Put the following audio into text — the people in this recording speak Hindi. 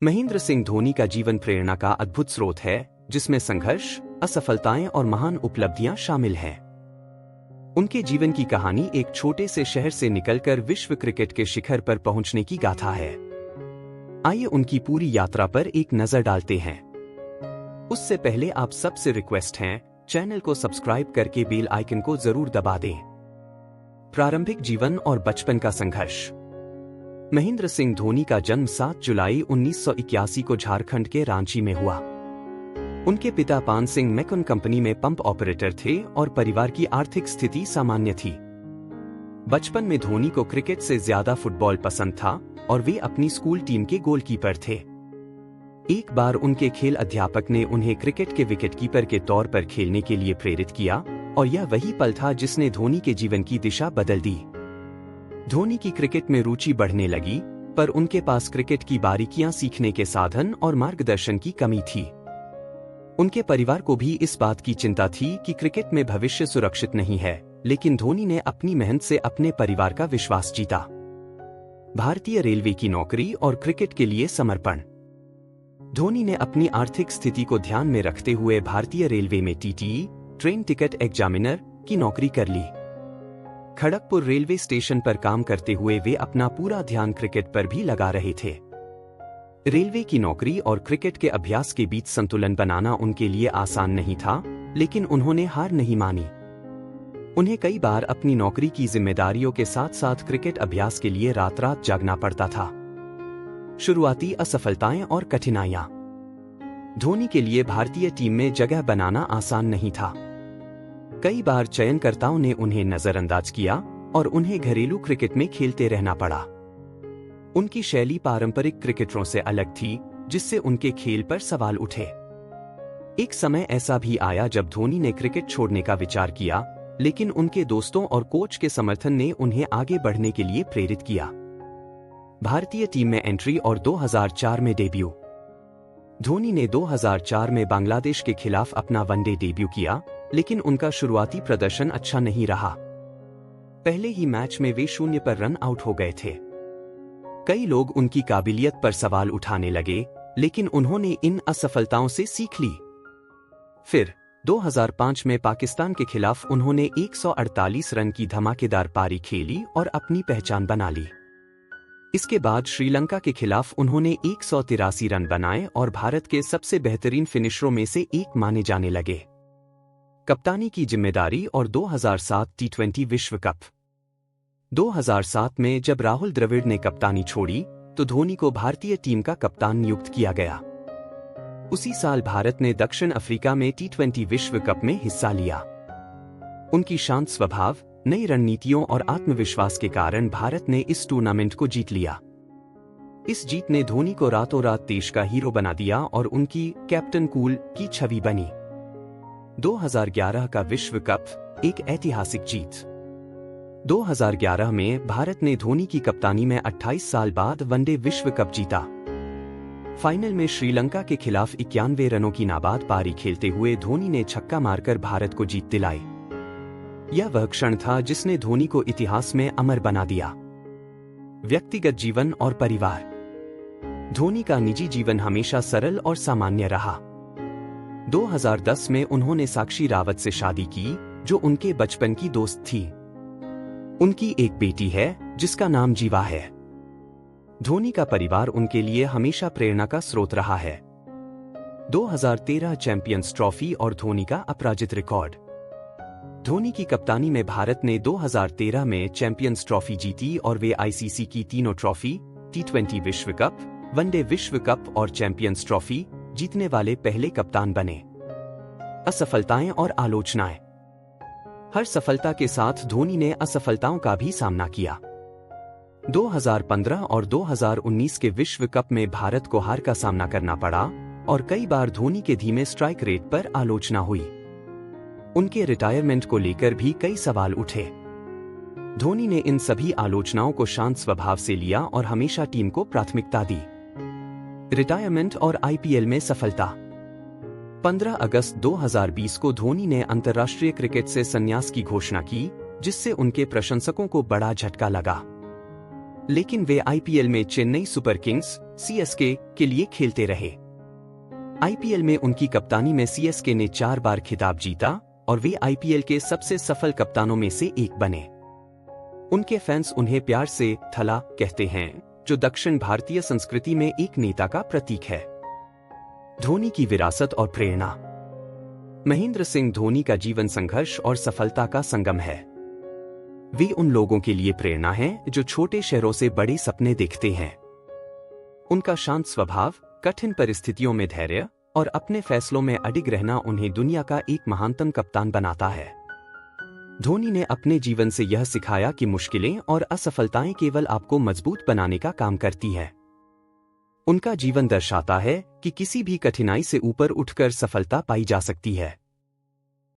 महेंद्र सिंह धोनी का जीवन प्रेरणा का अद्भुत स्रोत है, जिसमें संघर्ष, असफलताएं और महान उपलब्धियां शामिल हैं। उनके जीवन की कहानी एक छोटे से शहर से निकलकर विश्व क्रिकेट के शिखर पर पहुंचने की गाथा है। आइए उनकी पूरी यात्रा पर एक नजर डालते हैं। उससे पहले आप सबसे रिक्वेस्ट है, चैनल को सब्सक्राइब करके बेल आइकन को जरूर दबा दें। प्रारंभिक जीवन और बचपन का संघर्ष। महेंद्र सिंह धोनी का जन्म 7 जुलाई 1981 को झारखंड के रांची में हुआ। उनके पिता पान सिंह मैकन कंपनी में पंप ऑपरेटर थे और परिवार की आर्थिक स्थिति सामान्य थी। बचपन में धोनी को क्रिकेट से ज्यादा फुटबॉल पसंद था और वे अपनी स्कूल टीम के गोलकीपर थे। एक बार उनके खेल अध्यापक ने उन्हें क्रिकेट के विकेटकीपर के तौर पर खेलने के लिए प्रेरित किया और यह वही पल था जिसने धोनी के जीवन की दिशा बदल दी। धोनी की क्रिकेट में रुचि बढ़ने लगी, पर उनके पास क्रिकेट की बारीकियां सीखने के साधन और मार्गदर्शन की कमी थी। उनके परिवार को भी इस बात की चिंता थी कि क्रिकेट में भविष्य सुरक्षित नहीं है, लेकिन धोनी ने अपनी मेहनत से अपने परिवार का विश्वास जीता। भारतीय रेलवे की नौकरी और क्रिकेट के लिए समर्पण। धोनी ने अपनी आर्थिक स्थिति को ध्यान में रखते हुए भारतीय रेलवे में टीटीई, ट्रेन टिकट एग्जामिनर की नौकरी कर ली। खड़गपुर रेलवे स्टेशन पर काम करते हुए वे अपना पूरा ध्यान क्रिकेट पर भी लगा रहे थे। रेलवे की नौकरी और क्रिकेट के अभ्यास के बीच संतुलन बनाना उनके लिए आसान नहीं था, लेकिन उन्होंने हार नहीं मानी। उन्हें कई बार अपनी नौकरी की जिम्मेदारियों के साथ साथ क्रिकेट अभ्यास के लिए रात रात जागना पड़ता था। शुरुआती असफलताएं और कठिनाइयां। धोनी के लिए भारतीय टीम में जगह बनाना आसान नहीं था। कई बार चयनकर्ताओं ने उन्हें नजरअंदाज किया और उन्हें घरेलू क्रिकेट में खेलते रहना पड़ा। उनकी शैली पारंपरिक क्रिकेटरों से अलग थी, जिससे उनके खेल पर सवाल उठे। एक समय ऐसा भी आया जब धोनी ने क्रिकेट छोड़ने का विचार किया, लेकिन उनके दोस्तों और कोच के समर्थन ने उन्हें आगे बढ़ने के लिए प्रेरित किया। भारतीय टीम में एंट्री और 2004 में डेब्यू। धोनी ने 2004 में बांग्लादेश के खिलाफ अपना वनडे डेब्यू किया, लेकिन उनका शुरुआती प्रदर्शन अच्छा नहीं रहा। पहले ही मैच में वे 0 पर रन आउट हो गए थे। कई लोग उनकी काबिलियत पर सवाल उठाने लगे, लेकिन उन्होंने इन असफलताओं से सीख ली। फिर 2005 में पाकिस्तान के खिलाफ उन्होंने 148 रन की धमाकेदार पारी खेली और अपनी पहचान बना ली। इसके बाद श्रीलंका के खिलाफ उन्होंने 183 रन बनाए और भारत के सबसे बेहतरीन फिनिशरों में से एक माने जाने लगे। कप्तानी की जिम्मेदारी और 2007 टी20 विश्व कप। 2007 में जब राहुल द्रविड़ ने कप्तानी छोड़ी, तो धोनी को भारतीय टीम का कप्तान नियुक्त किया गया। उसी साल भारत ने दक्षिण अफ्रीका में टी20 विश्व कप में हिस्सा लिया। उनकी शांत स्वभाव, नई रणनीतियों और आत्मविश्वास के कारण भारत ने इस टूर्नामेंट को जीत लिया। इस जीत ने धोनी को रातों रात देश का हीरो बना दिया और उनकी कैप्टन कूल की छवि बनी। 2011 का विश्व कप एक ऐतिहासिक जीत। 2011 में भारत ने धोनी की कप्तानी में 28 साल बाद वनडे विश्व कप जीता। फाइनल में श्रीलंका के खिलाफ 91 रनों की नाबाद पारी खेलते हुए धोनी ने छक्का मारकर भारत को जीत दिलाई। यह वह क्षण था जिसने धोनी को इतिहास में अमर बना दिया। व्यक्तिगत जीवन और परिवार। धोनी का निजी जीवन हमेशा सरल और सामान्य रहा। 2010 में उन्होंने साक्षी रावत से शादी की, जो उनके बचपन की दोस्त थी। उनकी एक बेटी है, जिसका नाम जीवा है। धोनी का परिवार उनके लिए हमेशा प्रेरणा का स्रोत रहा है। 2013 चैंपियंस ट्रॉफी और धोनी का अपराजित रिकॉर्ड। धोनी की कप्तानी में भारत ने 2013 में चैंपियंस ट्रॉफी जीती और वे आईसीसी की तीनों ट्रॉफी, टी20 विश्व कप, वनडे विश्व कप और चैंपियंस ट्रॉफी जीतने वाले पहले कप्तान बने। असफलताएं और आलोचनाएं। हर सफलता के साथ धोनी ने असफलताओं का भी सामना किया। 2015 और 2019 के विश्व कप में भारत को हार का सामना करना पड़ा और कई बार धोनी के धीमे स्ट्राइक रेट पर आलोचना हुई। उनके रिटायरमेंट को लेकर भी कई सवाल उठे। धोनी ने इन सभी आलोचनाओं को शांत स्वभाव से लिया और हमेशा टीम को प्राथमिकता दी। रिटायरमेंट और आईपीएल में सफलता। 15 अगस्त 2020 को धोनी ने अंतर्राष्ट्रीय क्रिकेट से संन्यास की घोषणा की, जिससे उनके प्रशंसकों को बड़ा झटका लगा। लेकिन वे आईपीएल में चेन्नई सुपर किंग्स, सीएसके के लिए खेलते रहे। आईपीएल में उनकी कप्तानी में सीएसके ने 4 बार खिताब जीता और वे आईपीएल के सबसे सफल कप्तानों में से एक बने। उनके फैंस उन्हें प्यार से थला कहते हैं, जो दक्षिण भारतीय संस्कृति में एक नेता का प्रतीक है। धोनी की विरासत और प्रेरणा। महेंद्र सिंह धोनी का जीवन संघर्ष और सफलता का संगम है। वे उन लोगों के लिए प्रेरणा हैं जो छोटे शहरों से बड़े सपने देखते हैं। उनका शांत स्वभाव, कठिन परिस्थितियों में धैर्य और अपने फैसलों में अडिग रहना उन्हें दुनिया का एक महानतम कप्तान बनाता है। धोनी ने अपने जीवन से यह सिखाया कि मुश्किलें और असफलताएं केवल आपको मजबूत बनाने का काम करती है। उनका जीवन दर्शाता है कि किसी भी कठिनाई से ऊपर उठकर सफलता पाई जा सकती है।